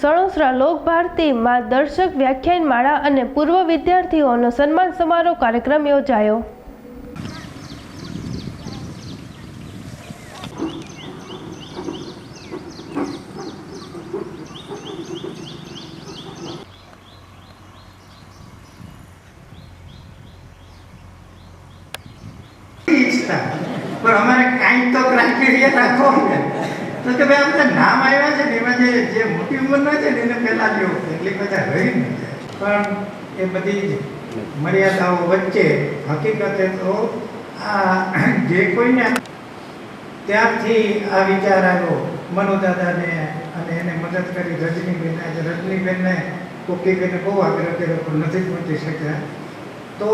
સણોસરા લોકભારતીમાં દર્શક વ્યાખ્યાન માળા અને પૂર્વ વિદ્યાર્થીઓનો સન્માન સમારોહ કાર્યક્રમ યોજાયો. पर हमारे काई तो क्राइटेरिया રાખો તો કે ભાઈ આપણે નામ આવ્યા છે ને એમાં જે મોટી ઉંમરના છે ને એને પહેલા લેવું એટલે બધા રહી ને પણ એ બધી મર્યાદાઓ વચ્ચે હકીકતે તો આ જે કોઈને ત્યારથી આ વિચાર આવ્યો મનોદાદાને અને એને મદદ કરી રજનીબેન. આજે રજનીબેનને કોકીબેને બહુ આગ્રહ કર્યો પણ નથી પહોંચી શક્યા. તો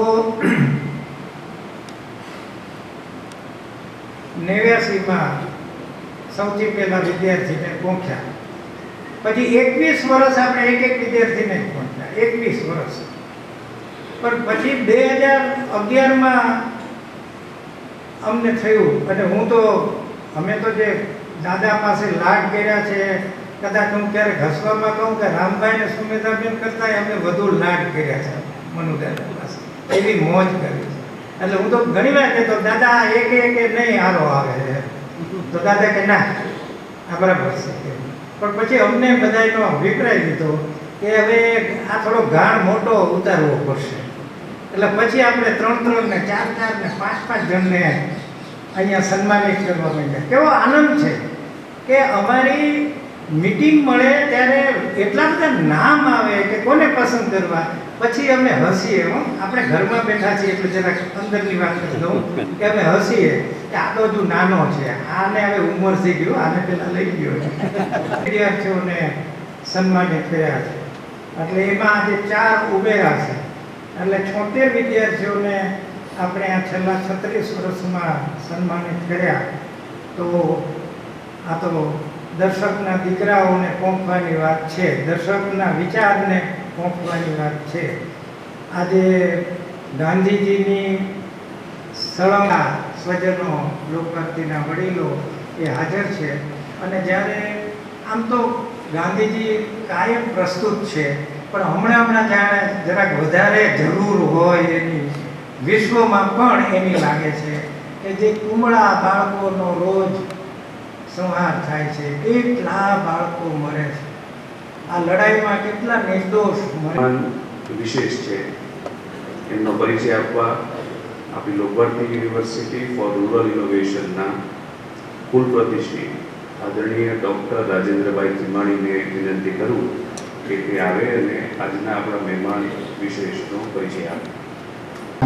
89માં સૌથી પહેલા વિદ્યાર્થીને પહોંચ્યા. પછી 21 વર્ષ આપણે એક વિદ્યાર્થીને પહોંચ્યા, 21 વર્ષ. પણ પછી 2011માં અમને થયું, અને અમે તો જે દાદા પાસે લાડ કર્યા છે, કદાચ હું ક્યારેક હસવામાં કહું કે રામભાઈ ને સુમેધાબેન કરતા અમે વધુ લાડ કર્યા છે મનુદાદા પાસે, એવી મોજ કરી છે. એટલે હું તો ઘણી વાર કહેતો દાદા એક નહીં હારો આવે તો દાદા કે ના આ બરાબર છે. પણ પછી અમને બધાનો અભિપ્રાય લીધો કે હવે આ થોડો ગાળ મોટો ઉતારવો પડશે. એટલે પછી આપણે 3 ને 4 ને 5 જણને અહીંયા સન્માનિત કરવા માંડ્યા. કેવો આનંદ છે કે અમારી મીટિંગ મળે ત્યારે એટલા બધા નામ આવે કે કોને પસંદ કરવા. પછી અમે હસીએ, આપણે ઘરમાં બેઠા છીએ એટલે જરાક અંદરની વાત કરી દઉં કે અમે હસીએ કે આ તો હજુ નાનો છે, આને હવે ઉંમર થઈ ગયો, આને પેલા લઈ ગયો. વિદ્યાર્થીઓને સન્માનિત કર્યા છે એટલે એમાં આજે 4 ઉમેરા છે એટલે 76 વિદ્યાર્થીઓને આપણે આ છેલ્લા 36 વર્ષમાં સન્માનિત કર્યા. તો આ તો દર્શકના દીકરાઓને પહોંચવાની વાત છે, દર્શકના વિચારને પહોંચવાની વાત છે. આજે ગાંધીજીની સળંગા સ્વજનો, લોકભારતીના વડીલો એ હાજર છે. અને જ્યારે આમ તો ગાંધીજી કાયમ પ્રસ્તુત છે, પણ હમણાં જાણે જરાક વધારે જરૂર હોય એની વિશ્વમાં પણ એની લાગે છે કે જે કુમળા બાળકોનો રોજ સંહાર થાય છે, કેટલા બાળકો મરે છે, આ લડાઈમાં કેટલા નિર્દોષ મરે. વિશેષ છે એમનો પરિચય આપવા આપણી લોકભારતી યુનિવર્સિટી ફોર રૂરલ ઇનોવેશનના કુલપ્રતિષ્ઠિત આદરણીય ડૉક્ટર રાજેન્દ્રભાઈ ચીમાણીને વિનંતી કરું કે તે આવે અને આજના આપણા મહેમાન વિશેષનો પરિચય આપે.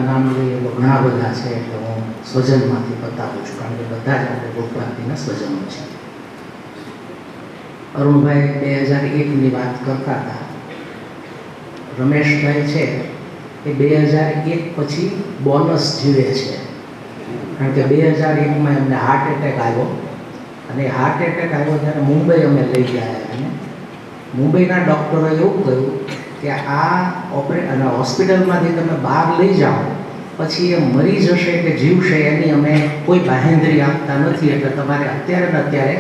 નામ ઘણા બધા છે એટલે હું સ્વજનમાંથી બતાવું છું, કારણ કે બધા જ આપણે લોકભારતીના સ્વજનો છે. અરુણભાઈ 2001ની વાત કરતા હતા. રમેશભાઈ છે એ 2001 પછી બોનસ જીવે છે, કારણ કે 2001માં એમને હાર્ટ એટેક આવ્યો. અને હાર્ટ એટેક આવ્યો ત્યારે મુંબઈ અમે લઈ ગયા. અને મુંબઈના ડૉક્ટરોએ એવું કહ્યું કે આ અને હોસ્પિટલમાંથી તમે બહાર લઈ જાઓ પછી એ મરી જશે કે જીવશે એની અમે કોઈ બાહેંધરી આપતા નથી, એટલે તમારે અત્યારે ને અત્યારે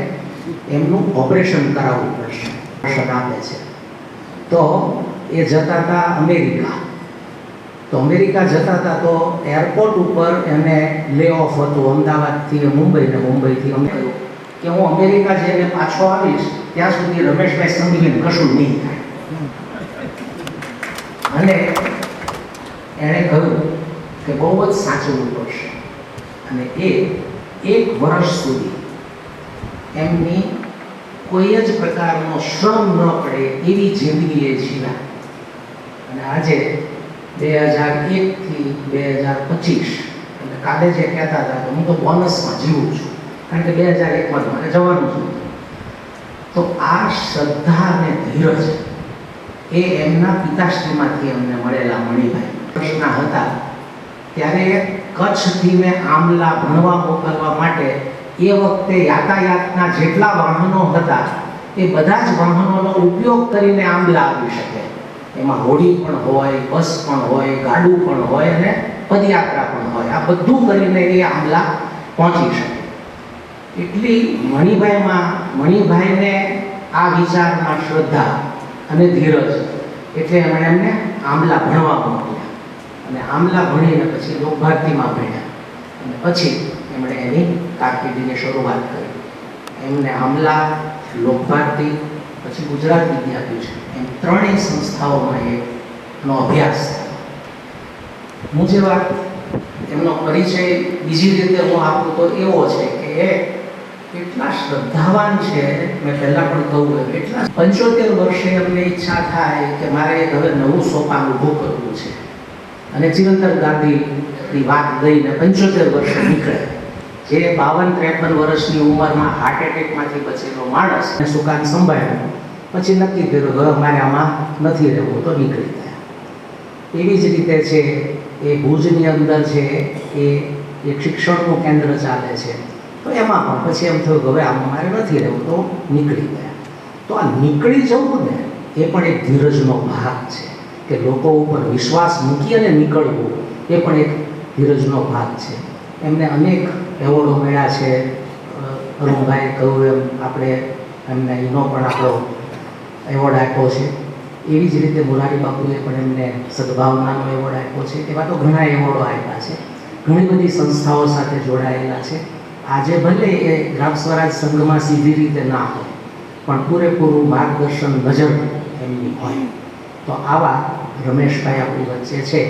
એમનું ઓપરેશન કરાવવું પડશે આપે છે. તો એ જતા હતા અમેરિકા. તો અમેરિકા જતા હતા તો એરપોર્ટ ઉપર એને લે ઓફ હતું, અમદાવાદથી મુંબઈ ને મુંબઈથી અમે કહ્યું કે હું અમેરિકા જઈને પાછો આવીશ ત્યાં સુધી રમેશભાઈ સમજીને કશું નહીં થાય. અને એણે કહ્યું કે બહુ જ સાચવવું પડશે. અને એ 1 વર્ષ સુધી એમની કોઈ જ પ્રકારનો શ્રમ ન પડે એવી જિંદગી એ જીવ્યા. અને આજે 2001થી 2025 એટલે કાલે જે કહેતા હતા કે હું તો બોનસમાં જીવું છું, કારણ કે 2001માં મારે જવાનું છું. તો આ શ્રદ્ધા અને ધીરજ એ એમના પિતાશ્રીમાંથી અમને મળેલા મણિભાઈ પ્રશ્ન હતા. ત્યારે કચ્છથી મેં આમલા ભણવા મોકલવા માટે એ વખતે યાતાયાતના જેટલા વાહનો હતા એ બધા જ વાહનોનો ઉપયોગ કરીને આમલા આવી શકે. એમાં હોડી પણ હોય, બસ પણ હોય, ગાડું પણ હોય અને પદયાત્રા પણ હોય. આ બધું કરીને એ આમલા પહોંચી શકે. એટલી મણિભાઈને આ વિચારમાં શ્રદ્ધા અને ધીરજ, એટલે એમણે એમને આમલા ભણવા મોકલ્યા અને આમલા ભણીને પછી લોકભારતીમાં ભણ્યા અને પછી એમણે એની કારકિર્દીની શરૂઆત કરી. એમને આમલા, લોકભારતી, પછી ગુજરાત વિદ્યાપીઠ એમ ત્રણેય સંસ્થાઓમાં એનો અભ્યાસ થયો. હું જેવા એમનો પરિચય બીજી રીતે હું આપું તો એવો છે કે એ એટલા શ્રદ્ધાવાન છે. મેં પહેલાં પણ કહું એમ એટલા 75 વર્ષે અમને ઈચ્છા થાય કે મારે એક હવે નવું સોપાન ઊભું કરવું છે અને ચિરંતન ગાંધીની વાત લઈને 75 વર્ષે નીકળે. જે 52-53 વર્ષની ઉંમરમાં હાર્ટ એટેકમાંથી બચેલો માણસ ને સુકાન સંભાળ્યું, પછી નક્કી કર્યું હવે મારે આમાં નથી રહેવું, તો નીકળી ગયા. એવી જ રીતે છે એ ભુજની અંદર છે એ એક શિક્ષણનું કેન્દ્ર ચાલે છે, તો એમાં પણ પછી એમ થયું કે હવે આમાં મારે નથી રહેવું, તો નીકળી ગયા. તો આ નીકળી જવું ને એ પણ એક ધીરજનો ભાગ છે કે લોકો ઉપર વિશ્વાસ મૂકી અને નીકળવું એ પણ એક ધીરજનો ભાગ છે. એમને અનેક એવોર્ડો મળ્યા છે. અરુણભાઈએ કહ્યું એમ આપણે એમને એનો પણ આપણો એવોર્ડ આપ્યો છે. એવી જ રીતે મોરારી બાપુએ પણ એમને સદભાવનાનો એવોર્ડ આપ્યો છે. એવા તો ઘણા એવોર્ડો આપ્યા છે. ઘણી બધી સંસ્થાઓ સાથે જોડાયેલા છે. આજે ભલે એ ગ્રામ સ્વરાજ સંઘમાં સીધી રીતે ના હોય, પણ પૂરેપૂરું માર્ગદર્શન નજર એમની હોય. તો આવા રમેશભાઈ આપણી વચ્ચે છે.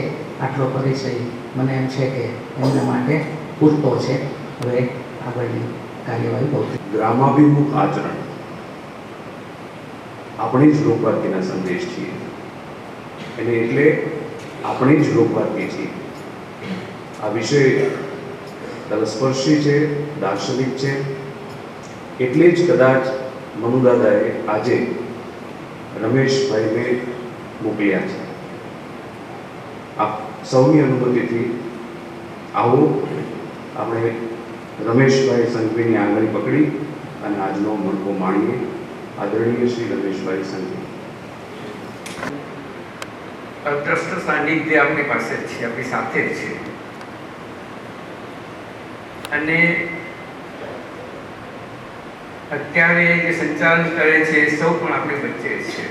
આટલો પરિચય મને એમ છે કે એમના માટે પૂરતો છે. હવે આગળની કાર્યવાહી બહુ ગ્રામાભિમુખ આચરણ આપણી જ લોકવાર્તીના સંદેશ છીએ, અને એટલે આપણી જ લોકવાર્તી છીએ. આ વિષય તલસ્પર્શી છે, દાર્શનિક છે, એટલે જ કદાચ મનુદાદાએ આજે રમેશભાઈને મોકલ્યા છે. આપ સૌની અનુમતિથી આવો આપણે રમેશભાઈ સંઘવીની આંગળી પકડી અને આજનો મણકો માણીએ. આદરણીય શ્રી રમેશભાઈ સંઘવી. અદ્રષ્ટ સાનિધ્ય આપણી પાસે જ છે, આપણી સાથે જ છે, અને અત્યારે જે સંચાલન કરે છે એ સૌ પણ આપણી વચ્ચે છે.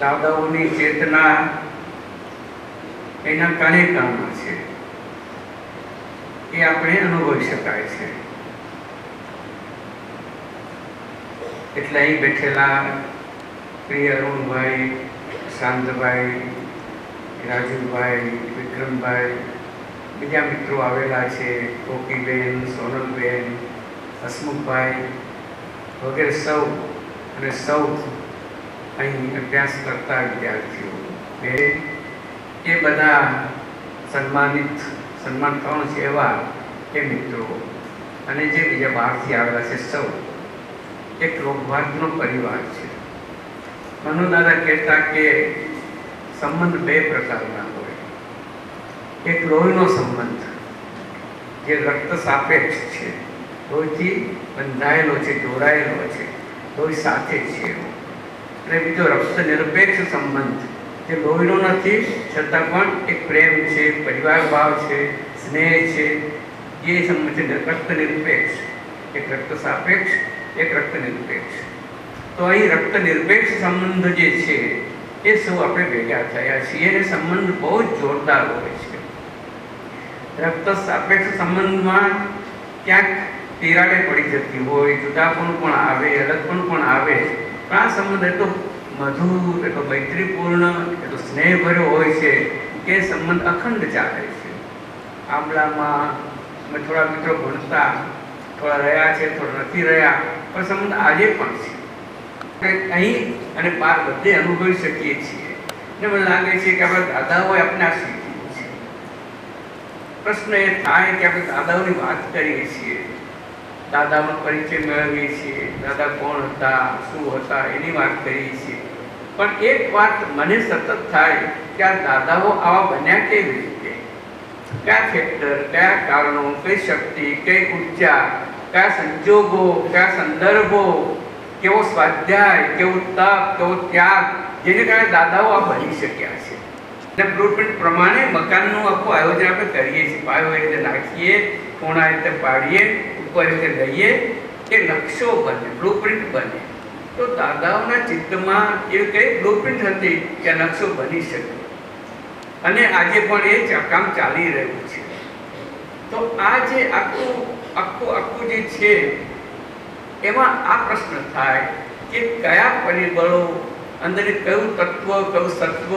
દાદાઓની ચેતના એના કણે કણમાં છે, એ આપણે અનુભવી શકાય છે. એટલે અહીં બેઠેલા પ્રિય અરુણભાઈ, શાંતભાઈ, રાજુભાઈ, વિક્રમભાઈ, બીજા મિત્રો આવેલા છે, કોકીબેન, સોનલબેન, હસમુખભાઈ વગેરે સૌ, અને સૌ અહીં અભ્યાસ કરતા વિદ્યાર્થીઓ, એ બધા સન્માન થવાનું છે એવા એ મિત્રો, અને જે બીજા બહારથી આવેલા છે સૌ એક લોકવાર્તનો પરિવાર છે. મનુદાદા કહેતા કે સંબંધ બે પ્રકારના હોય. એક લોહીનો સંબંધ જે રક્ત સાપેક્ષ છે, લોહીથી બંધાયેલો છે, જોડાયેલો છે, લોહી સાથે છે. અને બીજો રક્ત નિરપેક્ષ સંબંધ જે લોહીનો નથી છતાં પણ એક પ્રેમ છે, પરિવાર ભાવ છે, સ્નેહ છે, એ સંબંધ છે રક્ત નિરપેક્ષ. એક રક્ત સાપેક્ષ, એક રક્ત નિરપેક્ષ. તો અહીં રક્ત નિરપેક્ષ સંબંધ જે છે એ સૌ આપણે ભેગા થયા છીએ, અને સંબંધ બહુ જ જોરદાર હોય છે. રક્ત સાપેક્ષ સંબંધમાં ક્યાંક તિરાડે પડી જતી હોય, જુદાપણું પણ આવે, અલગપણું પણ આવે, પણ આ સંબંધ એટલો મધુર, એટલો મૈત્રીપૂર્ણ, એટલો સ્નેહભર્યો હોય છે કે સંબંધ અખંડ ચાલે છે. આંબલામાં અમે થોડા મિત્રો ભણતા, થોડા રહ્યા છે, થોડા નથી રહ્યા, પણ સંબંધ આજે પણ છે. અહીં અને બહાર બધે અનુભવી શકીએ છીએ. ને મને લાગે છે કે આપણા દાદાઓએ આપણે આ શીખ્યું છે. પ્રશ્ન એ થાય કે આપણે દાદાઓની વાત કરીએ છીએ, દાદાનો પરિચય મેળવીએ છીએ, દાદા કોણ હતા, શું હતા, એની વાત કરીએ છીએ, પણ એક વાત મને સતત થાય કે આ દાદાઓ આવા બન્યા કેવી રીતે, કયા ફેક્ટર, કયા કારણો, કઈ શક્તિ, કઈ ઉર્જા, કયા સંજોગો, કયા સંદર્ભો, કેવો સ્વાધ્યાય, કેવો તપ, કેવો ત્યાગ, જેને કારણે દાદાઓ આ બની શક્યા છે. અને બ્લુપ્રિન્ટ પ્રમાણે મકાનનું આખું આયોજન આપણે કરીએ છીએ. પાયો એ રીતે નાખીએ, ખૂણા રીતે પાડીએ, ઉપર રીતે લઈએ, એ નકશો બને, બ્લુપ્રિન્ટ બને. તો દાદાઓના ચિત્તમાં એવી કઈ બ્લુપ્રિન્ટ હતી કે નકશો બની શકે, અને આજે પણ એ કામ ચાલી રહ્યું છે. તો આ જે આખું જે છે એમાં આ પ્રશ્ન થાય કે કયા પરિબળો અંદર કયું તત્વ, કયું સત્વ,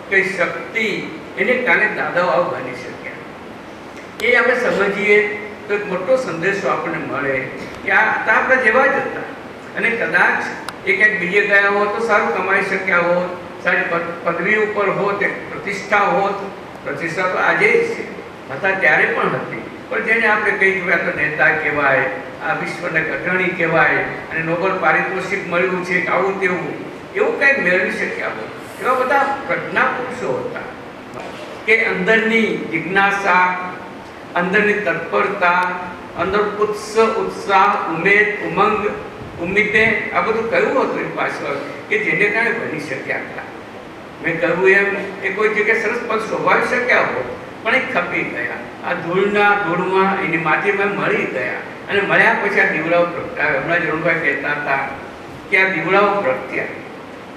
કઈ શક્તિ એને કારણે દાદાઓ આવું બની શક્યા, એ આપણે સમજીએ તો એક મોટો સંદેશો આપણને મળે કે આ આપણા જેવા જ હતા, અને કદાચ એ ક્યાંક બીજે ગયા હોત તો સારું કમાઈ શક્યા હોત, સારી પદવી ઉપર હોત, એક પ્રતિષ્ઠા હોત. પ્રતિષ્ઠા તો આજે જ છે, હતા ત્યારે પણ હતી, પણ જેને આપણે કહી ગયા તો નેતા કહેવાય, આ વિશ્વના અગ્રણી કહેવાય, અને નોબેલ પારિતોષિક મળ્યું છે કે આવું તેવું એવું કંઈક મેળવી શક્યા હોય, એવા બધા પ્રજ્ઞા પુરુષો હતા કે અંદરની જિજ્ઞાસા, અંદરની તત્પરતા, અંદર ઉત્સાહ, ઉમેદ, ઉમંગ, ઉમ્મીદે આ બધું કયું હતું એની પાછળ કે જેને કારણે બની શક્યા હતા. મેં કહ્યું એમ એ કોઈ જગ્યાએ સરસ પદ શોભાવી શક્યા હોત, પણ એ ખપી ગયા, આ ધૂળમાં એની માટીમાં મળી ગયા, અને મળ્યા પછી આ દીવડાઓ પ્રગટાવ્યા. હમણાં જરુણભાઈ કહેતા હતા કે આ દીવડાઓ પ્રગટ્યા,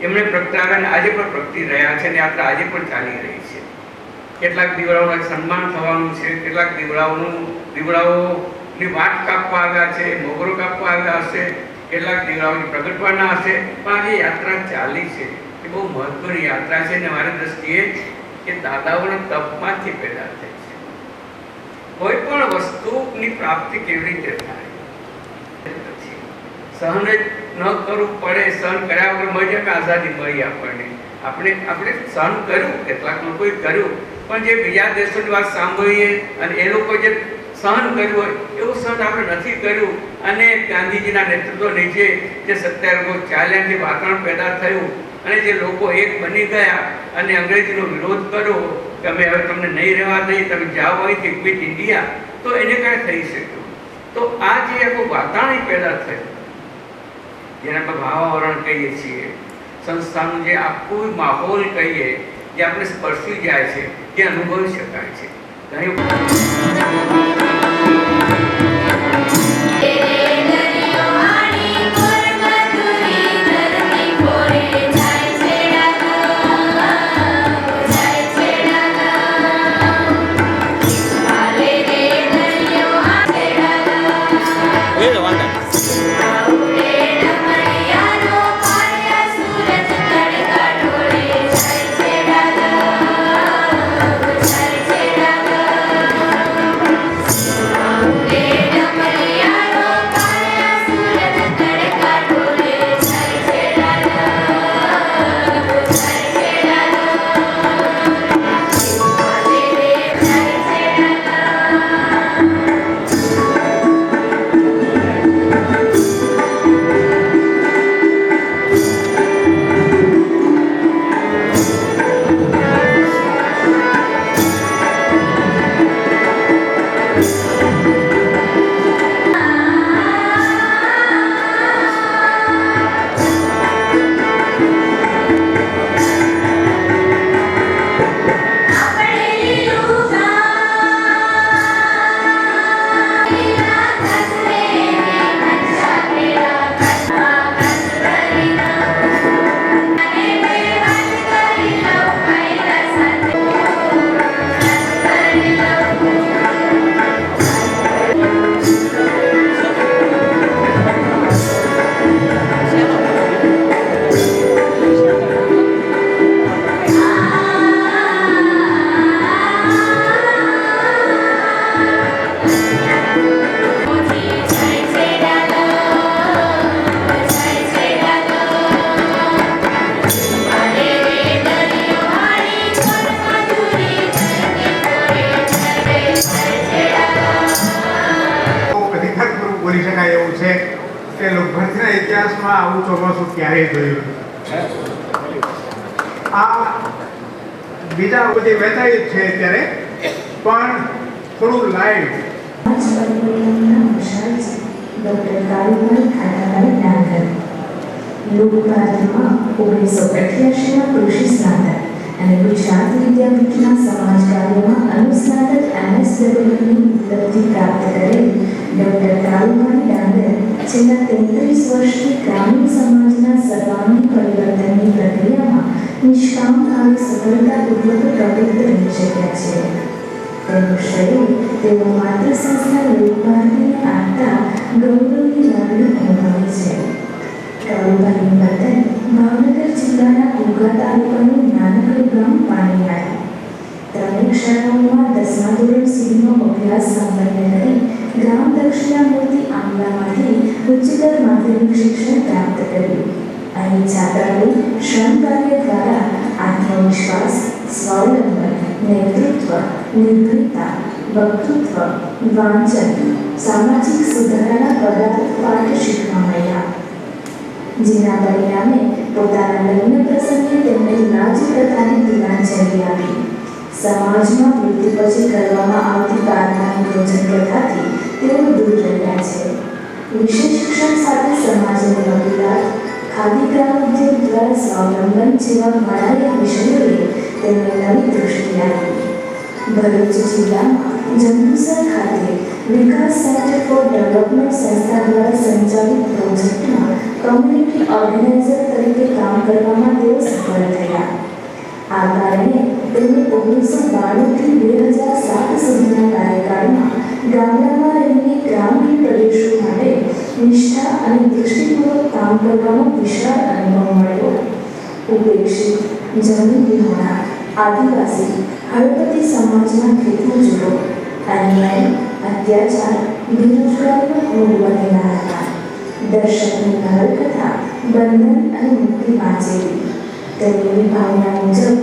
એમણે પ્રગટાવ્યા, આજે પણ પ્રગટી રહ્યા છે, અને યાત્રા આજે પણ ચાલી રહી છે. કેટલાક દીવડાઓનું સન્માન થવાનું છે, કેટલાક દીવડાઓની વાટ કાપવા આવ્યા છે, મોગરો કાપવા આવ્યા હશે, કેટલાક દીવડાઓની પ્રગટવાના હશે, પણ આજે યાત્રા ચાલી છે. એ બહુ મહત્વની યાત્રા છે, અને મારી દ્રષ્ટિએ એ દાદાઓના તપમાંથી પેદા થઈ છે. કોઈ પણ વસ્તુની પ્રાપ્તિ કેવી રીતે થાય? સહન ન કરવું પડે, સહન કર્યા વગર મળી જાય, આઝાદી મળી આપણને. આપણે સહન કર્યું, કેટલાક લોકોએ કર્યું, પણ જે બીજા દેશોની વાત સાંભળીએ અને એ લોકો જે સહન કર્યું હોય એવું સહન આપણે નથી કર્યું. અને ગાંધીજીના નેતૃત્વ નીચે જે સત્યાગ્રહો ચાલ્યા, જે વાતાવરણ પેદા થયું, અને જે લોકો એક બની ગયા અને અંગ્રેજીનો વિરોધ કર્યો કે અમે હવે તમને નહીં રહેવા દઈએ, તમે જાઓ અહીંથી, ક્વિટ ઇન્ડિયા, તો એને કાંઈ થઈ શક્યું. તો આ જે આખું વાતાવરણ પેદા થયું, જેને આપણે ભાવાવરણ કહીએ છીએ, સંસ્થાનું જે આખું માહોલ કહીએ, જે આપણે સ્પર્શી જાય છે, જે અનુભવી શકાય છે. ઇતિહાસમાં આવું ચોમાસું ક્યારેય જોયું. આ બીજા બધી વેચાઈ છે અત્યારે, પણ થોડું લાઈવ લોકભારતમાં 1988માં કૃષિ સ્નાતક અને ગુજરાત વિદ્યાપીઠના સમાજ કાર્યમાં અનુસ્નાતક MS ડબલ્યુની ઉપલબ્ધિ પ્રાપ્ત કરેલ ડૉક્ટર કાળુભાઈ ડાંગર છેલ્લા 33 વર્ષથી ગ્રામીણ સમાજના સર્વાંગી પરિવર્તનની પ્રક્રિયામાં નિષ્કામ ભાવે સફળતાપૂર્વક પ્રવૃત્ત રહી શક્યા છે. તેનું શ્રેય તેઓ માતૃ સંસ્થા લોકભારતીને આપતા ગૌરવની લાગણી અનુભવે છે. કાળુભાઈનું વતન ભાવનગર જિલ્લાના ઘોઘા તાલુકાનું નાનકડું ગામ પાણીયાળી. ત્રણેક શાળાઓમાં 10મા ધોરણ સુધીનો અભ્યાસ સંપન્ન કરી ગ્રામ દક્ષિણામૂર્તિ આંબલામાંથી ઉચ્ચતર માધ્યમિક શિક્ષણ પ્રાપ્ત કર્યું. અહીં છાત્રાલય શ્રમ કાર્ય દ્વારા આત્મવિશ્વાસ, સ્વાવલંબન, નેતૃત્વ, નિર્ભયતા, વક્તૃત્વ, વાંચન, સામાજિક સુધારાના પદાર્થ પાઠ શીખવા મળ્યા. જેના પરિણામે પોતાના લગ્ન પ્રસંગે તેમણે લાજ પ્રથાને તિલાંજલિ આપી. સમાજમાં મૃત્યુ પછી કરવામાં આવતી કારનાની ભોજન પ્રથાથી તેઓ દૂર રહ્યા છે. વિશેષ શિક્ષણ સાથે સમાજની વકીલાત, ખાદી ગ્રામ ઉદ્યોગ દ્વારા સ્વાવલંબન જેવા ઘણા વિષયોએ તેમને નવી દૃષ્ટિ આપી. ભરૂચ જિલ્લામાં જંબુસર ખાતે વિકાસ સેન્ટર ફોર ડેવલપમેન્ટ સંસ્થા દ્વારા સંચાલિત પ્રોજેક્ટમાં કમ્યુનિટી ઓર્ગેનાઇઝર તરીકે કામ કરવામાં તેઓ સફળ થયા. આ કારણે તેમને 1992 થી 2007 સુધીના કાર્યકાળમાં ગામડામાં રહીને ગ્રામીણ પ્રદેશો માટે નિષ્ઠા અને દૃષ્ટિપૂર્વક કામ કરવાનો વિશાળ અનુભવ મળ્યો. ઉપેક્ષિત, જમીન વિહોણા, આદિવાસી, હળપતિ સમાજના ખેતમજૂરો અન્યાય, અત્યાચાર, બેરોજગારીનો ભોગ બનેલા હતા. દર્શકની નવલકથા બંધન અને મુક્તિ વાંચેલી. તેમની ભાવના મુજબ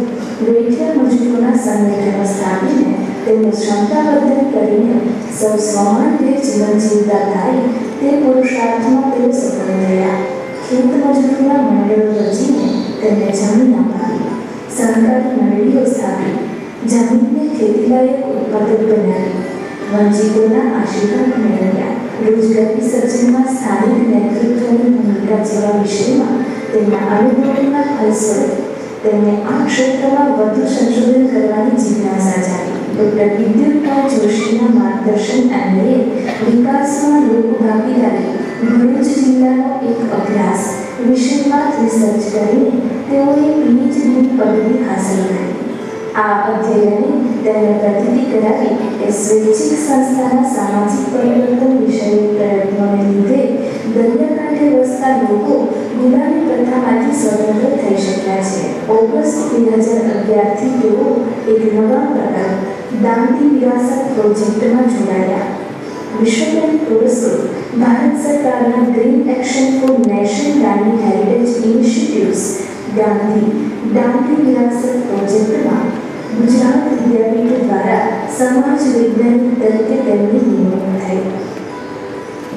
વેઠિયા મજૂરોના સંગઠનો સ્થાપીને તેમનું ક્ષમતાવર્ધન કરીને સૌ સ્વમાનભેર જીવન જીવતા થાય તે પુરુષાર્થમાં તેઓ સફળ થયા. ખેત મજૂરોના મંડળો રચીને તેમને જમીન અપાવી, સહકારી મંડળીઓ સ્થાપી, જમીનને ખેતીલાયક ઉત્પાદક બનાવી, વંચિતોના આશીર્વાદ મેળવ્યા. રોજગારી સર્જનમાં સ્થાનિક નેતૃત્વની ભૂમિકા જેવા વિષયમાં તેમના અનુભવોના ફલસ્વરૂપ તેમને આ ક્ષેત્રમાં વધુ સંશોધન કરવાની જિજ્ઞાસા જાગી. ડૉક્ટર વિદ્યુતભાઈ જોશીના માર્ગદર્શન અન્વયે વિકાસમાં લોકભાગીદારી ભરૂચ જિલ્લાનો એક અભ્યાસ વિષયમાં રિસર્ચ કરીને તેઓએ પીએચડીની પદવી હાંસલ કરી. આ અધ્યયને તેમને પ્રતીતિ કરાવી કે સ્વૈચ્છિક સંસ્થાના સામાજિક પરિવર્તન વિષયક પ્રયત્નોને લીધે દરિયાકાંઠે વસતા લોકો ગુલામી પ્રથામાંથી સ્વતંત્ર થઈ શક્યા છે. ઓગસ્ટ 2011થી તેઓ એક નવા પ્રકાર દાંડી વિરાસત પ્રોજેક્ટમાં જોડાયા. વિશ્વ બેંક પુરસ્કૃત ભારત સરકારના green action for nation Dandi heritage initiatives Gandhi Dandi વિરાસત પ્રોજેક્ટમાં ગુજરાત વિદ્યાપીઠ દ્વારા સમાજ વૈજ્ઞાનિક તરીકે તેમની નિમણૂક થઈ.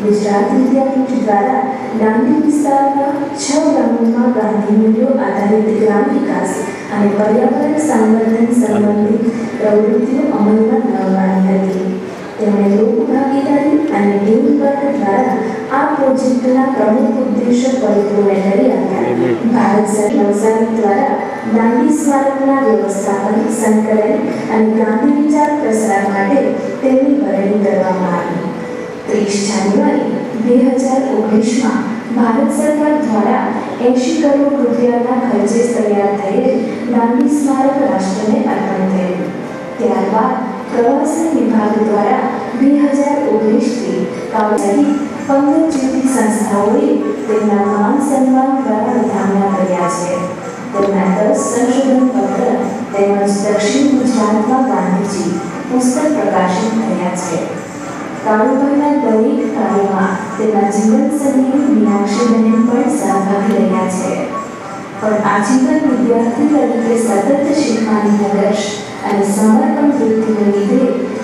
ગુજરાત વિદ્યાપીઠ દ્વારા દાંડી વિસ્તારના 6 ગામોમાં ગાંધી મૂલ્યો આધારિત ગ્રામ વિકાસ અને પર્યાવરણ સંવર્ધન સંબંધિત પ્રવૃત્તિઓ અમલમાં લાવવાની હતી. તેમણે લોકભાગીદારી અને ટીમવર્ક દ્વારા આ પ્રોજેક્ટના પ્રમુખ ઉદ્દેશ્ય પરિપૂર્ણ કરી આપ્યા. ભારત સરકાર નવસારી દ્વારા દાંડી સ્મારકના વ્યવસ્થાપન, સંકલન અને ગાંધી વિચાર પ્રસાર માટે તેમની વરણી કરવામાં આવી. 30 જાન્યુઆરી 2019માં ભારત સરકાર દ્વારા 80 કરોડ રૂપિયાના ખર્ચે તૈયાર થયેલ દાંડી સ્મારક રાષ્ટ્રને અર્પણ થયું. ત્યારબાદ પ્રવાસન વિભાગ દ્વારા 2019થી કાવતરી 15 જેટલી સંસ્થાઓએ તેમના માન સન્માન દ્વારા વધામણા કર્યા છે. તેમના 10 સંશોધન પત્ર તેમજ દક્ષિણ ગુજરાતમાં ગાંધીજી પુસ્તક પ્રકાશિત થયા છે. કાળુભાઈના દરેક કાર્યમાં તેમના જીવન સંગીની મીનાક્ષીબેન પણ સહભાગી રહ્યા છે. પણ આજીવન વિદ્યાર્થી તરીકે સતત શીખવાની સંઘર્ષ અને સમર્પણ વૃત્તિને લીધે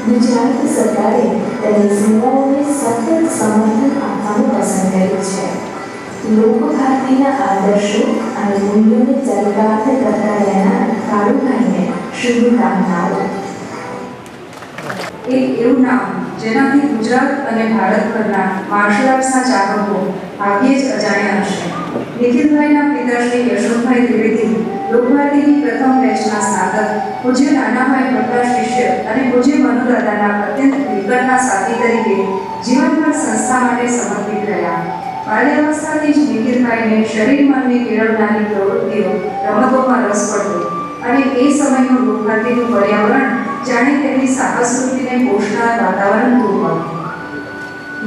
ગુજરાત સરકારે તેની સેવાઓને સતત સમર્થન આપવાનું પસંદ કર્યું છે. લોકભારતીના આદર્શો અને મૂલ્યોને ચરિતાર્થ કરતા રહેનાર કાળુભાઈને શુભકામનાઓ. એક એવું નામ જેનાથી ગુજરાત અને ભારતભરના માર્શલ આર્ટ્સના ચાહકો ભાગ્યે જ અજાણ્યા હશે. નિખિલભાઈના પિતાશ્રી યશોદભાઈ ત્રિવેદી લોકભારતીની પ્રથમ બેચના સ્નાતક પૂજ્ય નાનાભાઈ ભટ્ટના શિષ્ય અને પૂજ્ય મનુદાદાના અત્યંત નિકટના સાથી તરીકે જીવનભર સંસ્થા માટે સમર્પિત રહ્યા. બાલ્યાવસ્થાથી જ નિખિલભાઈને શરીર મનને કેળવનારી પ્રવૃત્તિઓ રમતોમાં રસ પડતો અને એ સમયનું લોકભારતીનું પર્યાવરણ જાણે તેમની સાહસવૃત્તિને પોષનાર વાતાવરણ પૂરું હતું.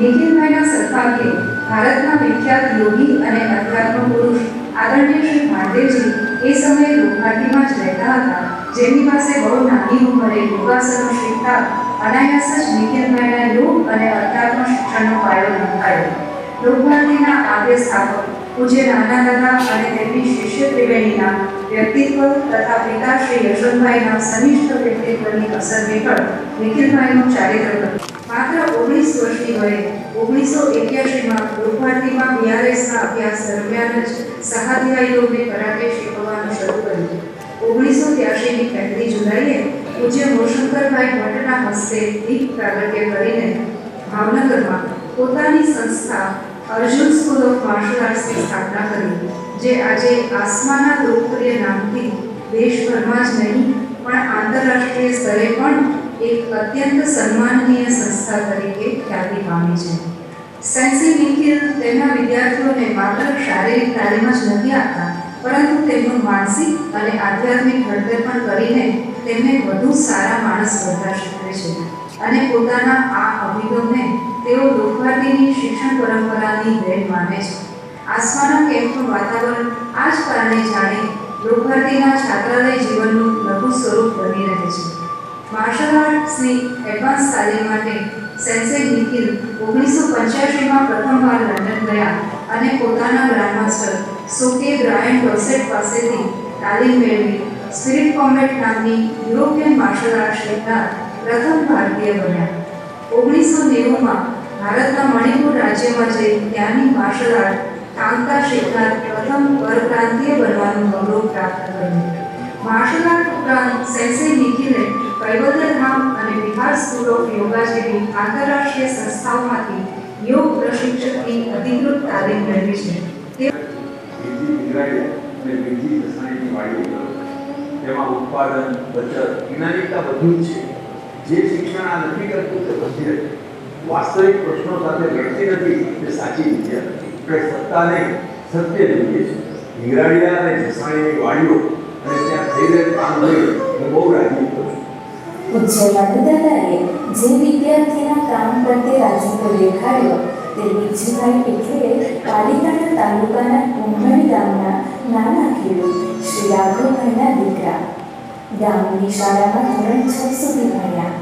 નિખિલભાઈના સદભાગ્યે ભારતના વિખ્યાત યોગી અને અધ્યાત્મ પુરુષ આદરણીય શ્રી ભારદેવજી એ સમયે લોકભારતીમાં જ રહેતા હતા, જેમની પાસે બહુ નાની ઉંમરે યોગાસનો શીખતા અનાયાસ જ નિખિલભાઈના યોગ અને અધ્યાત્મ શિક્ષણનો પાયો નંખાયો. લોકભારતીના આદ્ય સ્થાપક પૂજ્ય નાનાદાદા અને તેમની શિષ્ય ત્રિવેણીના વ્યક્તિત્વ તથા પિતા શ્રી યશવંતભાઈના સનિષ્ઠ વ્યક્તિત્વની અસર હેઠળ નિખિલભાઈનું ચારિત્ર હતું. માત્ર 19 વર્ષની વયે 1981માં લોકભારતીમાં BRSના અભ્યાસ દરમિયાન જ સહાધ્યાયીઓને કરાટે શીખવવાનું શરૂ કર્યું. 1983ની 1 જુલાઈએ પૂજ્ય મોશંકરભાઈ ભટ્ટના હસ્તે દીપ પ્રાગટ્ય કરીને ભાવનગરમાં પોતાની સંસ્થા અર્જુન સ્કૂલ ઓફ માર્શલ આર્ટ્સની સ્થાપના કરી, જે આજે આસમાના લોકપ્રિય નામથી દેશભરમાં જ નહીં પણ આંતરરાષ્ટ્રીય સ્તરે પણ એક અત્યંત સન્માનનીય સંસ્થા તરીકે ખ્યાતિ પામી છે. સેન્સી નિખિલ તેમના વિદ્યાર્થીઓને માત્ર શારીરિક તાલીમ જ નથી આપતા, પરંતુ તેમનું માનસિક અને આધ્યાત્મિક ઘડતર પણ કરીને તેમને વધુ સારા માણસ બનતા શીખવે છે. અને પોતાના આ અભિગમને તેઓ લોકભારતીની શિક્ષણ પરંપરાની દેન માને છે. આસમાના કેમ્પનું વાતાવરણ આ જ કારણે જાણે લોકભારતીના છાત્રાલય જીવનનું લઘુ સ્વરૂપ બની રહે છે. માર્શલ આર્ટ્સની એડવાન્સ તાલીમ માટે સેન્સે નિખિલ 1985માં પ્રથમવાર લંડન ગયા અને પોતાના ગ્રાન્ડમાસ્ટર સોકે બ્રાયન ડોસેટ પાસેથી તાલીમ મેળવી સ્પિરિટ કોમ્બેટ નામની યુરોપિયન માર્શલ આર્ટ શીખનાર પ્રથમ ભારતીય બન્યા. 1990માં ભારતના મણિપુર રાજ્યમાં જઈ ત્યાંની માર્શલ આર્ટ તાંગતા શીખનાર પ્રથમ પરપ્રાંતીય બનવાનું ગૌરવ પ્રાપ્ત કર્યું. માર્શલ આર્ટ ઉપરાંત સેન્સે નિખિલે કૈવલ્યધામ અને બિહાર સ્કૂલ ઓફ યોગા જેવી આંતરરાષ્ટ્રીય સંસ્થાઓમાંથી યોગ પ્રશિક્ષકની અધિકૃત તાલીમ મેળવી છે. તેમાં ઉત્પાદન, બચત, જ્ઞાનિકતા બધું જ છે. જે શિક્ષણ આ નથી કરતું તે બધી રહે. વાસ્તવિક પ્રશ્નો સાથે લડતી નથી તે સાચી વિદ્યા. આપણે સત્તાને સત્ય જોઈએ છે. હિંગરાળિયા અને જસાણીની વાડીઓ અને ત્યાં થઈ રહેલ કામ જોઈ હું બહુ રાજી છું. પૂજ્ય મનુદાદાએ જે વિદ્યાર્થીના કામ પ્રત્યે રાજીપો દેખાડ્યો તે વિજયભાઈ એટલે પાલીતાણા તાલુકાના કુંભણી ગામના નાના ખેડૂત શ્રી રાઘવભાઈના દીકરા. ગામની શાળામાં ધોરણ 6 સુધી ભણ્યા.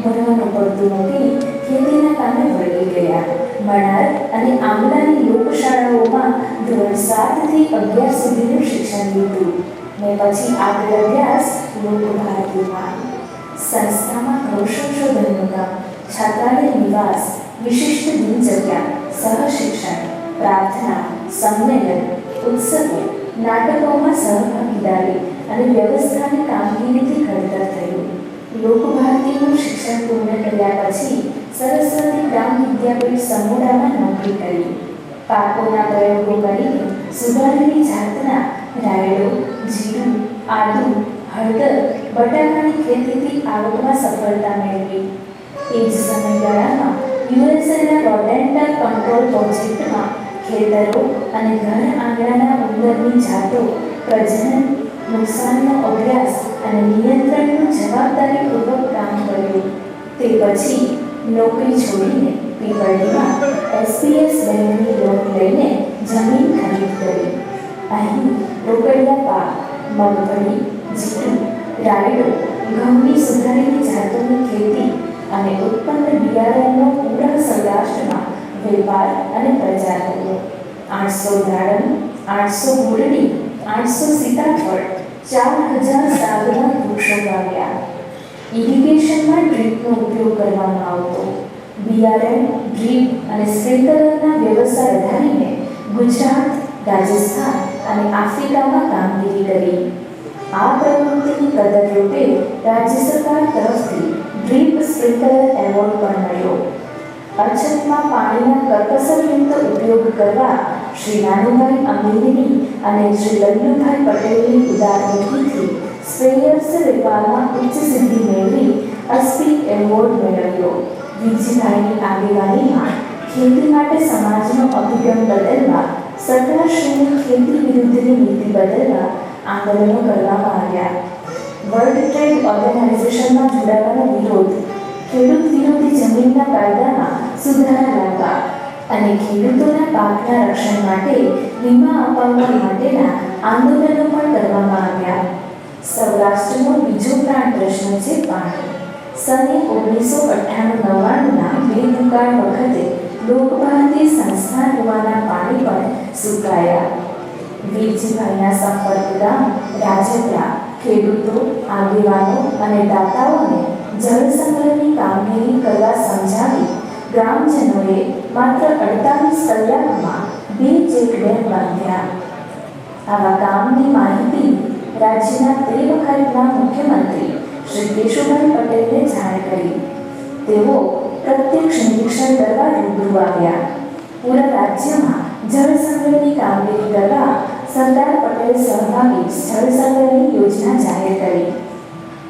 ભણવાનું પડતું મૂકી ખેતીના કામે વળી ગયા. મણાર અને આંબલાની લોકશાળાઓમાં ધોરણ 7 થી 11 સુધીનું શિક્ષણ લીધું ને પછી આગળ અભ્યાસ લોકભારતીમાં. સંસ્થામાં ગૌસંશોધનનું કામ, છાત્રાલય નિવાસ, વિશિષ્ટ દિનચર્યા, સહશિક્ષણ, પ્રાર્થના, સંમેલન, ઉત્સવો, નાટકોમાં સહભાગીદારી અને વ્યવસ્થાની કામગીરીથી ઘડતર થયું. લોકભારતીનું શિક્ષણ પૂર્ણ કર્યા પછી સરસ્વતી ગ્રામ વિદ્યાપીઠ સમોડામાં નોકરી કરી. પાકોના પ્રયોગો કરીને સુધારેલી જાતના રાયડો, જીરું, આદુ, હળદર, બટાકાની ખેતીથી આવકમાં સફળતા મેળવી. એ જ સમયગાળામાં યુએસએના રોડેન્ટલ કંટ્રોલ પ્રોજેક્ટમાં ખેતરો અને ઘર આંગણાના ઉંદરની જાતો, પ્રજનન, નુકસાનનો અભ્યાસ અને નિયંત્રણનું જવાબદારીપૂર્વક કામ કર્યું. તે પછી નોકરી છોડીને પીપળીમાં SBS બેંકની લોન લઈને જમીન ખરીદ કરી. અહીં રોકડિયા પાક, મગફળી, જીરું, રાયડો, ઘઉંની સુધારેલી જાતોની ખેતી અને ઉત્પન્ન બિયારણનો પૂરા સૌરાષ્ટ્રમાં વેપાર અને પ્રચાર કર્યો. 800 દાડમ, 800 મૂળડી, 800 સીતાફળ, 4000 સાગના વૃક્ષો વાવ્યા. ઇરિગેશનમાં ડ્રીપનો ઉપયોગ કરવામાં આવતો. બિયારણ, ડ્રીપ અને સ્પ્રિંકલરના વ્યવસાય વધારીને ગુજરાત, રાજસ્થાન અને આફ્રિકામાં કામગીરી કરી. આ પ્રવૃત્તિની કદર રૂપે રાજ્ય સરકાર તરફથી ડ્રીપ સ્પ્રિંકલર એવોર્ડ પણ મળ્યો. અછતમાં પાણીના કરકસરયુક્ત ઉપયોગ કરવા શ્રી નાનુભાઈ અંગેની અને શ્રી લલ્લુભાઈ પટેલની ઉદારનીતિથી શ્રેયસ વેપારમાં ઉચ્ચ સિદ્ધિ મેળવી અસ્પી એવોર્ડ મેળવ્યો. વિજયભાઈની આગેવાનીમાં ખેતી માટે સમાજનો અભિગમ બદલવા, સરકારશ્રીની ખેતી વિરુદ્ધની નીતિ બદલવા આંદોલનો કરવામાં આવ્યા. વર્લ્ડ ટ્રેડ ઓર્ગેનાઇઝેશનમાં જોડાવાનો વિરોધ, ખેડૂત વિરોધી જમીનના કાયદામાં સુધારા લાવવા અને ખેડૂતોના પાકના રક્ષણ માટે વીમા અપાવવા માટેના આંદોલનો પણ કરવામાં આવ્યા. સૌરાષ્ટ્રનો બીજો પ્રાણ પ્રશ્ન છે પાણી. સને 1998-99ના બે દુકાળ વખતે લોકભારતી સંસ્થા કુવાના પાણી પણ સુકાયા. વીરજીભાઈના સંપર્ક ગામ રાજપરા ખેડૂતો, આગેવાનો અને દાતાઓને જળ સંગ્રહની કામગીરી કરવા સમજાવી ગ્રામજનોએ માત્ર 48 કલાકમાં 2 ચેકડેમ બાંધ્યા. આવા કામની માહિતી રાજ્યના તે વખતના મુખ્યમંત્રી શ્રી કેશુભાઈ પટેલને જાણ કરી. તેઓ પ્રત્યક્ષ નિરીક્ષણ કરવા રૂબરૂ આવ્યા. પૂરા રાજ્યમાં જળ સંગ્રહની કામગીરી કરવા સરદાર પટેલ સહભાગી જળ સંગ્રહની યોજના જાહેર કરી.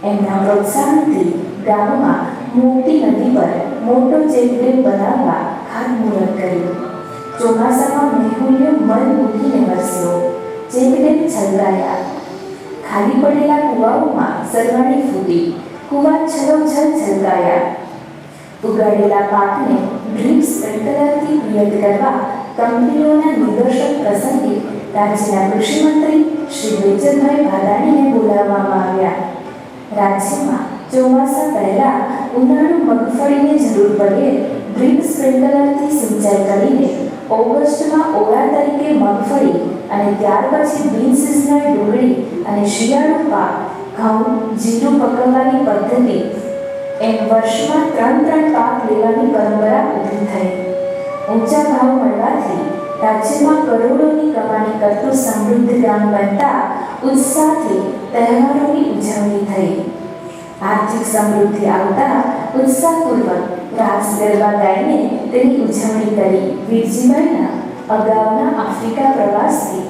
એમના પ્રોત્સાહનથી ગામમાં મોટી નદી પર મોટો ચેકડેમ બનાવવા ખાતમુહૂર્ત કર્યું. ચોમાસામાં મેહુલ્ય મન મૂકીને વરસ્યો. ચેકડેમ છલકાયા. ખાલી પડેલા કુવાઓમાં સરવાણી ફૂટી. કુવા છલોછલ છલકાયા. ઉગાડેલા પાકને ડ્રીપ સ્પ્રિંકલરથી પિયત કરવા કંપનીઓના નિદર્શન પ્રસંગે રાજ્યના કૃષિમંત્રી શ્રી વેજલભાઈ ભાદાણીને બોલાવવામાં આવ્યા. રાજ્યમાં ચોમાસા પહેલા ઉનાળુ મગફળીને જરૂર પડે ડ્રીપ સ્પ્રિંકલરથી સિંચાઈ કરીને ઓગસ્ટમાં ઓળા તરીકે મગફળી અને ત્યાર પછી બિન સિઝનલ ડુંગળી અને શિયાળુ પાક ઘઉં, જીરું પકવવાની પદ્ધતિ એમ વર્ષમાં 3 પાક લેવાની પરંપરા ઊભી થઈ. ઊંચા ભાવ મળવાથી રાજ્યમાં કરોડોની કમાણી કરતું સમૃદ્ધ ગામ બનતા ઉત્સાહથી તહેવારોની ઉજવણી થઈ. આર્થિક સમૃદ્ધિ આવતા ઉત્સાહપૂર્વક રાસ ગરબા ગાઈને તેની ઉજવણી કરી. વીરજીભાઈના અગાઉના આફ્રિકા પ્રવાસથી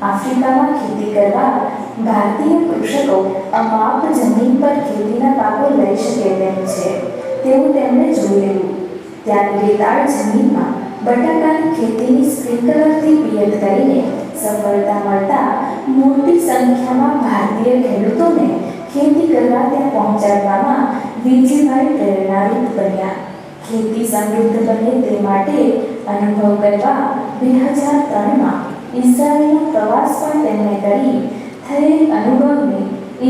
આફ્રિકામાં ખેતી કરવા ભારતીય કૃષકો અમાપ જમીન પર ખેતીના પાકો લઈ શકે તેમ છે તેવું તેમણે જોયેલું. ત્યાંની રેતાળ જમીનમાં બટાકાની ખેતીની સ્પ્રિંકલરથી પિયત કરીને સફળતા મળતા મોટી સંખ્યામાં ભારતીય ખેડૂતોને ખેતી કરવા ત્યાં પહોંચાડવામાં વીરજીભાઈ પ્રેરણારૂપ બન્યા. ખેતી સમૃદ્ધ બને તે માટે અનુભવ કરવા 2003માં ઇઝરાયલનો પ્રવાસ પણ તેમણે કરી થયેલ અનુભવને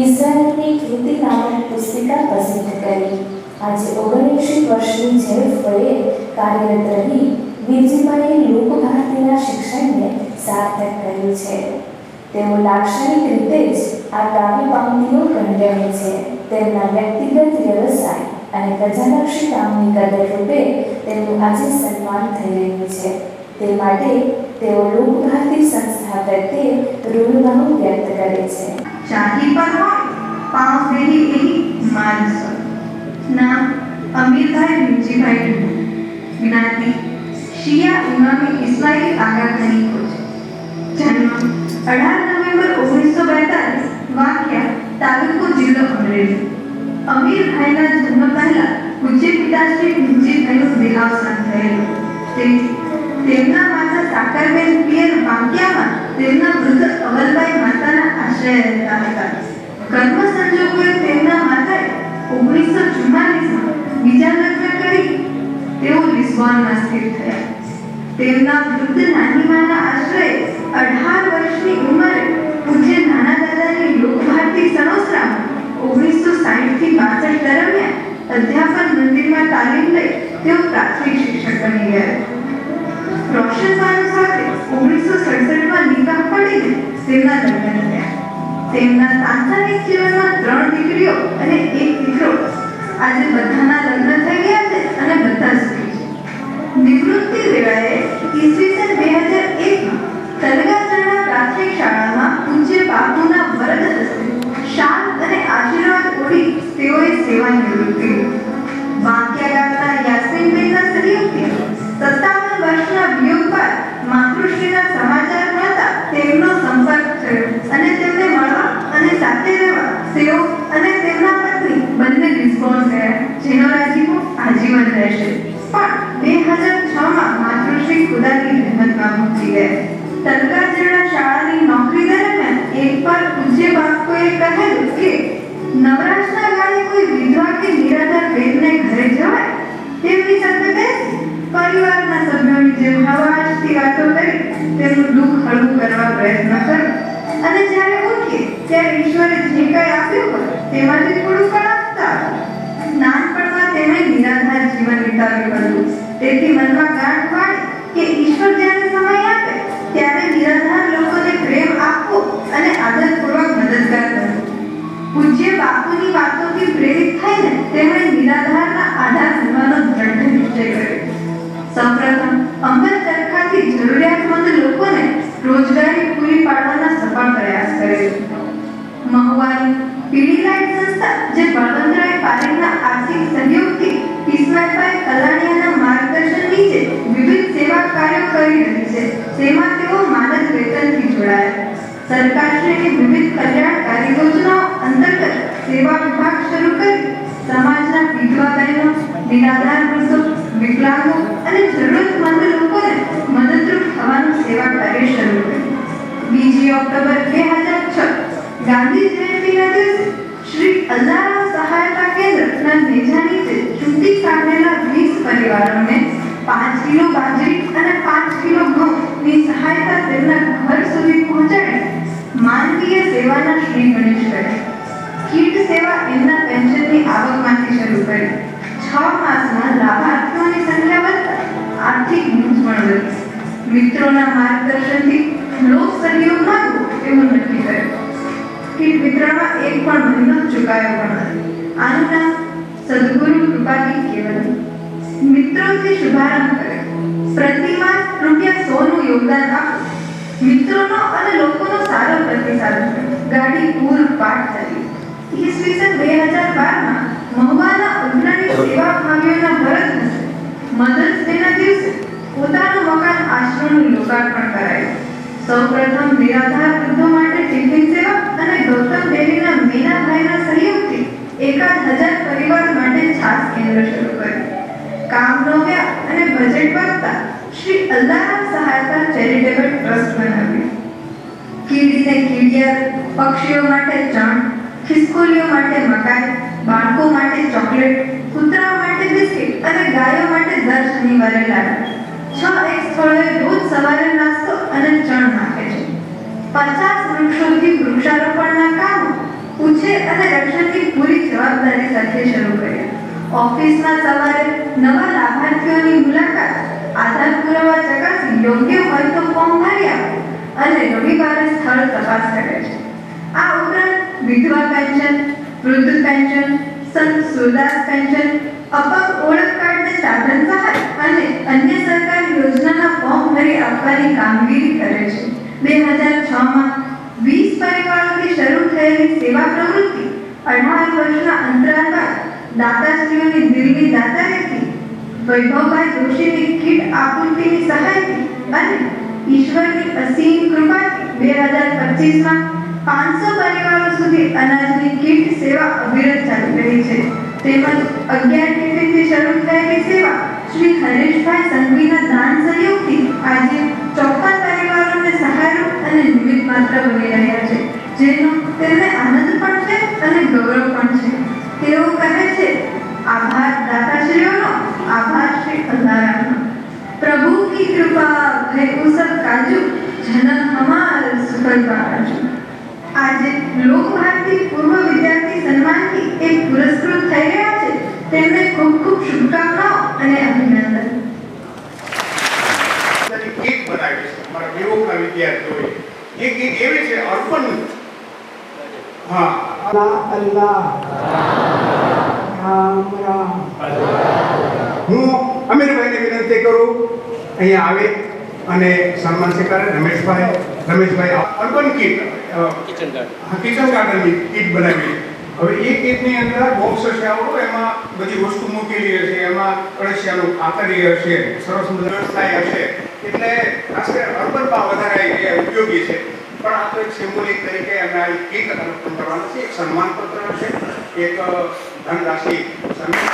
ઇઝરાયલની ખેતી નામક પુસ્તિકા પ્રસિદ્ધ કરી. આજે 79 વર્ષની જેફ વયે કાર્યરત રહી વીરજીભાઈએ લોકભારતીના શિક્ષણને સાર્થક કર્યું છે. તેઓ લાક્ષણિક રીતે જ આ કાવ્ય પંક્તિઓ કંડ્યાણી છે. તેમના વ્યક્તિગત વ્યવસાય અને પ્રજાલક્ષી કામની કદર રૂપે તેમનું આજે સન્માન થઈ રહ્યું છે. તે માટે તેઓ લોકભારતી સંસ્થા પ્રત્યે ઋણભાવ વ્યક્ત કરે છે. ચાહી પર હોય પાઉં દેહી એહી માનસ. નામ અમીરભાઈ વીરજીભાઈ ઢુંગુ. જ્ઞાતિ શિયા ઇમામી ઇસ્માઇલ આગા તરીકો છે. જન્મ 18 નવેમ્બર 1942 વાક્યા તાલુકો જિલ્લો અમરેલી. અમીરભાઈના જન્મ પહેલા પૂજ્ય પિતાશ્રી વીરજીભાઈનું દેહાવસાન થયેલું. તેમના માતા સાકરબેન પિયર વાંકિયામાં તેમના વૃદ્ધ અવલબાઈ માતાના આશ્રય રહેતા હતા. કર્મ સંજોગોએ તેમના માતાએ 1944માં બીજા લગ્ન કરી તેઓ લિસ્બોનમાં સ્થિર થયા. તેમના વૃદ્ધ નાનીમાના આશ્રયે 18 વર્ષની ઉંમરે પૂજ્ય નાના દાદાની લોકભારતી સણોસરામાં 1960 થી 62 દરમિયાન અધ્યાપન મંદિરમાં તાલીમ લઈ તેઓ પ્રાથમિક શિક્ષક બની ગયા. રોશન બાનુ સાથે 1967માં નિકાહ પડીને તેમના લગ્ન થયા. તેમના સાંસારિક જીવનમાં 3 દીકરીઓ અને 1 દીકરો. આજે બધાના લગ્ન થઈ ગયા છે અને બધા સુખી છે. નિવૃત્તિ વેળાએ ઈસવીસન 2001માં તલગાસરના પ્રાથમિક શાળામાં પૂજ્ય બાપુના વરદ હસ્તે શાલ અને આશીર્વાદ ઓઢી તેઓએ સેવા નિવૃત્ત કરી. વાંકિયા ગામના યાસ્મીનબેનના સહયોગથી 57 વર્ષના વિયોગ બાદ માતૃશ્રીના સમાજ પહોંચી ગયા। તલગાજડા શાળાની નોકરી દરમિયાન એકવાર પૂજ્ય બાપુએ કહેલું કે નવરાશના ગાળે કોઈ વિધવા કે નિરાધાર બેનને ઘરે જવાય, તેમની સાથે બેસી પરિવારના સભ્યોની જેમ હવાશથી વાતો કરી તેમનું દુઃખ હળવું કરવા પ્રયત્ન કરો અને જ્યારે ઉઠીએ ત્યારે ઈશ્વરે જે કંઈ આપ્યું હોય તેમાંથી થોડું ઘણ આપતા। નાનપણમાં તેમણે નિરાધાર જીવન વિતાવ્યું હતું, તેથી મનમાં ગાંઠ વાળી કે ઈશ્વર જ્યારે સમય આપે ત્યારે નિરાધાર લોકોને પ્રેમ આપવો અને આદરપૂર્વક મદદગાર કરવો। પૂજ્ય બાપુની વાતોથી પ્રેરિત થઈને તેમણે નિરાધારના આધાર બનવાનો દ્રઢ નિશ્ચય કર્યો। સૌપ્રથમ અંબર ચરખાથી જરૂરિયાતમંદ લોકોને રોજગારી પૂરી પાડવાના સફળ પ્રયાસ કર્યો। મહુવાની પીડીલાઇટ સંસ્થા જે બળવંતરાય પારેખના આર્થિક સહયોગથી ઇસ્માઇલભાઈ કલાણીયાના માર્ગદર્શન નીચે વિવિધ સેવા કાર્યો કરી રહી છે, તેમાં તેઓ માનદ વેતનથી જોડાયા। સરકારશ્રીની વિવિધ કલ્યાણકારી યોજનાઓ અંતર્ગત સેવા વિભાગ શરૂ કરી સમાજના વિધવા બહેનો, નિરાધાર વૃદ્ધો, વિકલાંગો અને જરૂરતમંદ લોકોને મદદરૂપ થવાનું સેવા કાર્ય શરૂ કર્યું। 2 ઓક્ટોબર 2006 ગાંધી જયંતિના દિવસે શ્રી અલ્લારા સહાયતા કેન્દ્રના નેજા નીચે ચૂંટી કાઢેલા 20 પરિવારોને 5 કિલો બાજરી અને 5 કિલો ઘઉંની સહાયતા તેમના ઘર સુધી પહોંચાડી માનવીય સેવાના શ્રી ગણેશ કર્યા। કીટ સેવા એમના પેન્શનની આવકમાંથી શરૂ કરી 6 માસમાં લાભાર્થીઓની સંખ્યા વધતા આર્થિક મૂંઝવણ વધી। મિત્રોના માર્ગદર્શનથી લોક સહયોગ માંગવો એવું નક્કી કર્યું। કીટ વિતરણમાં એક પણ મહિનો ચૂકાયો પણ નથી। આનું નામ સદગુરુ કૃપાથી કેવલ। મિત્રોથી શુભારંભ કર્યો। પ્રતિ માસ ₹100 નું યોગદાન આપો। મિત્રોનો અને લોકોનો સારો પ્રતિસાદ મળ્યો। ગાડી પૂરપાટ ચાલી। ઈસવીસન 2012માં મહુવાના અગ્રણી સેવાભાવીઓના ભરત હસ્તે મધર્સ ડેના દિવસે પોતાનું મકાન આશ્રમનું લોકાર્પણ કરાયું। સૌપ્રથમ નિરાધાર વૃદ્ધો માટે ટિફિન સેવા અને ગૌતમ ડેરીના મીનાભાઈના સહયોગથી 1000 પરિવાર માટે છાસ કેન્દ્ર શરૂ કર્યું। કામનો વ્યાપ અને બજેટ વધતા શ્રી અલ્લારા સહાયતા ચેરિટેબલ ટ્રસ્ટ બનાવ્યું। કીડીને કીડિયાર, પક્ષીઓ માટે ચણ, ખિસકોલીઓ માટે મકાઈ, બાળકો માટે ચોકલેટ, કૂતરાઓ માટે બિસ્કિટ અને ગાયો માટે દર શનિવારે લાડુ। 6 એક સ્થળોએ રોજ સવારે નાસ્તો અને ચણ નાખે છે। 50 વૃક્ષોથી વૃક્ષારોપણના કામો ઉછેર અને રક્ષણની પૂરી જવાબદારી સાથે શરૂ કર્યા। ઓફિસમાં સવારે નવા લાભાર્થીઓની મુલાકાત, આધાર પુરાવા ચકાસી યોગ્ય હોય તો ફોર્મ ભરી આપો અને રવિવારે સ્થળ તપાસ કરે છે। આ ઉપરાંત વિધવા પેન્શન, વૃદ્ધ પેન્શન, સંત સુરદાસ પેન્શન, અપંગ ઓળખ કાર્ડને સાધન સહાય અને અન્ય સરકારી યોજનાના ફોર્મ ભરી આપવાની કામગીરી કરે છે। 2006માં 20 પરિવારોથી શરૂ થયેલી સેવા પ્રવૃત્તિ 18 વર્ષના અંતરાલ બાદ દાતાશ્રીઓની દિલની દાતારીથી, વૈભવભાઈ જોશીની કીટ આપૂર્તિની સહાયથી અને ઈશ્વરની અસીમ કૃપાથી 2025માં 500 પરિવારો સુધી અનાજની કીટ સેવા અવિરત ચાલી રહી છે। તેમજ 11 ટિફિનથી શરૂ થયેલી સેવા શ્રી હરેશભાઈ સંઘવીના દાન સહયોગથી આજે 54 પરિવારોને સહાયરૂપ અને નિમિત્ત માત્ર બની રહ્યા છે, જેનો તેમને આનંદ પણ છે અને ગૌરવ પણ છે। તેઓ કહે છે, આભાર દાતાશ્રીઓનો, આભાર શ્રી અલ્લાહનો। प्रभु की कृपा है वो सब काजू, जन्म हमार सफल काजू। आज लोक भारती पूर्व विद्यार्थी सम्मानથી એક પુરસ્કૃત થઈ રહ્યા છે, તેમને ખૂબ ખૂબ શુભકામનાઓ અને અભિનંદન। કીટ બનાવી છે અમારા વિરોગના વિદ્યાર્થીઓએ। એ કીટ એવી છે અર્પણ, હા, અલ્લાહ રામ રામ। હું અમીરભાઈને વિનંતી કરું અહીંયા આવે અને સન્માન સ્વીકારે। રમેશભાઈ અર્બન કીટ, કિચન ગાર્ડનની કીટ બનાવી। હવે એ કીટની અંદર બોક્સ હશે આવડો, એમાં બધી વસ્તુ મૂકેલી હશે, એમાં અળસિયાનું ખાતરી હશે, સરસ મજાની વ્યવસ્થા હશે, એટલે ખાસ કરીને અર્બનમાં વધારે એ ઉપયોગી છે। પણ આ તો એક સિમ્બોલિક તરીકે અમે આ કીટ અર્પણ કરવાનું છે। એક સન્માનપત્ર હશે, એક ધનરાશિ સન્માન।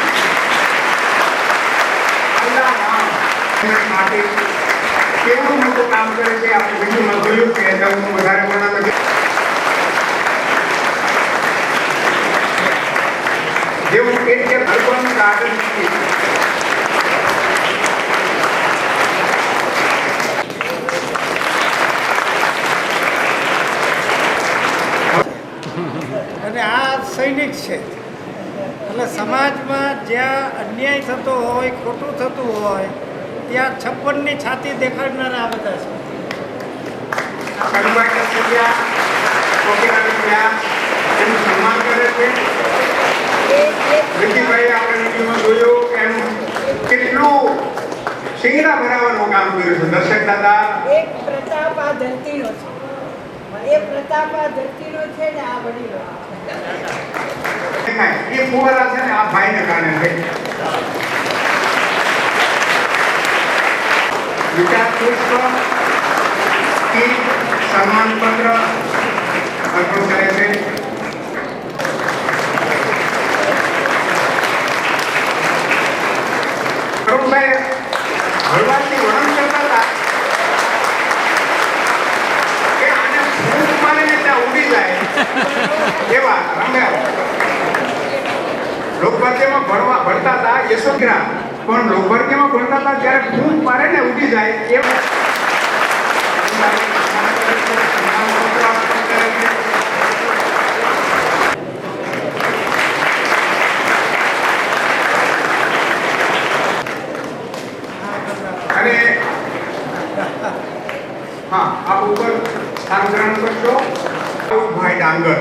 કેવું મોટું કામ કરે છે આપણે વિડીયોમાં જોયું કે એટલે હું વધારે વર્ણન નથી. જેવું કે ભગવાનનું ગાર્ડન છે. અને આ સૈનિક છે એટલે સમાજમાં જ્યાં અન્યાય થતો હોય, ખોટું થતું હોય, ત્યાં 56ની છાતી દેખાડનારા આ બધા છે. એનું સન્માન કરે છે. વિધિભાઈ આપણે વિડીયોમાં જોયું એમ કેટલું શિંગડા ભરાવાનું કામ કર્યું છે. દર્શક દાદા એક પ્રતાપ આ ધરતીનો છે, એ પ્રતાપ આ ધરતીનો છે ને આ વડીલો એ ફુવારા છે ને આ ભાઈને કારણે છે. વિચાર પુષ્પ સન્માન પત્ર અર્પણ કરે છે. અરુણભાઈ હળવાથી વર્ણન કરતા હતા કે આને ફૂંક મારીને ત્યાં ઉડી જાય એવા રમ્યા. લોકભાગ્યમાં ભણતા હતા યશોગ્રામ, પણ લોકભાગ્યમાં ભણતા હતા ત્યારે ફૂંક મારે ને ઉડી જાય એવા. અને હા આ ઉપર સ્થાન ગ્રહણ કરશો કાળુભાઈ ડાંગર.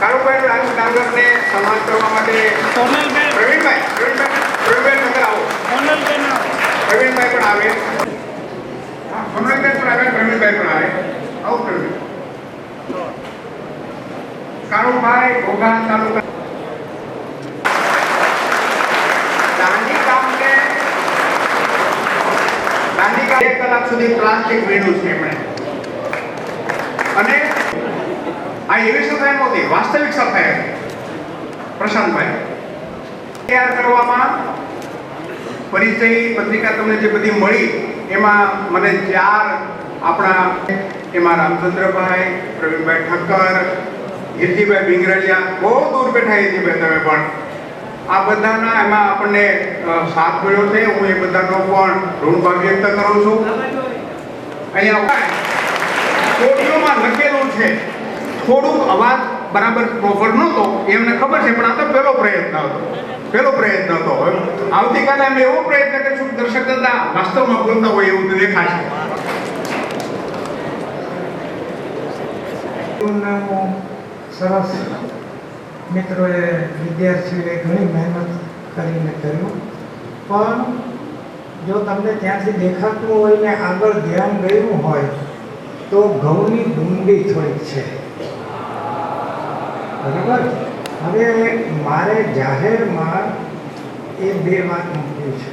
કાળુભાઈ ડાંગરને સન્માન કરવા માટે પ્રવીણભાઈ નગર આવો. પ્રવીણભાઈ પણ આવે, સોનલબેન પણ આવે, પ્રવીણભાઈ પણ આવે. આવો પ્રવીણ. કાળુભાઈ ઘોઘા તાલુકા દાંડી કામને 2 કલાક સુધી પ્લાસ્ટિક વીણ્યું છે એમણે. અને આ એવી સફાઈ નહોતી, વાસ્તવિક સફાઈ હતી. પ્રશાંતભાઈ તૈયાર કરવામાં પરિચય પત્રિકા તમને જે બધી મળી એમાં મને 4 આપણા એમાં રામચંદ્રભાઈ, પ્રવીણભાઈ ઠક્કર, હિરજીભાઈ બિંગરડિયા, બહુ દૂર બેઠા હિરજીભાઈ તમે પણ આ બધાના એમાં આપણને સાથ મળ્યો છે. હું એ બધાનો પણ ઋણભાવ વ્યક્ત કરું છું. અહીંયા કોડીઓમાં લખેલું છે, થોડુંક અવાજ બરાબર પ્રોપર નહોતો એમને ખબર છે, પણ આ તો પહેલો પ્રયત્ન હતો. આવતીકાલે અમે એવો પ્રયત્ન કરીશું દર્શક દાદા વાસ્તવમાં બોલતા હોય એવું દેખાશે. સરસ મિત્રોએ વિદ્યાર્થીઓએ ઘણી મહેનત કરીને કર્યું, પણ જો તમને ત્યાંથી દેખાતું હોય ને આગળ ધ્યાન ગયું હોય તો ઘઉંની ડુંગળી થોડીક છે, બરાબર. હવે મારે જાહેરમાં એ 2 વાત મૂકવી છે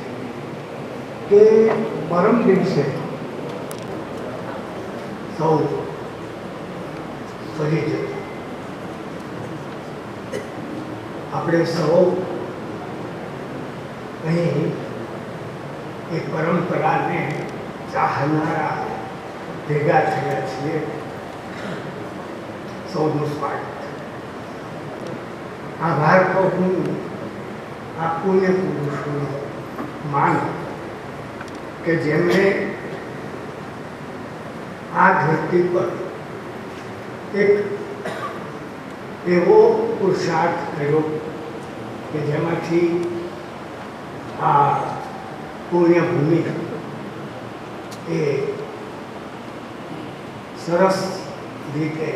કે પરમ દિવસે સૌ પરિચય આપણે સૌ અહીં એ પરંપરાને ચાહનારા ભેગા થયા છીએ. સૌનું સ્વાગત. આભાર તો હું આ પુણ્ય પુરુષોનો માનું કે જેમણે આ ધરતી પર એક એવો પુરુષાર્થ કર્યો કે જેમાંથી આ પુણ્યભૂમિ એ સરસ રીતે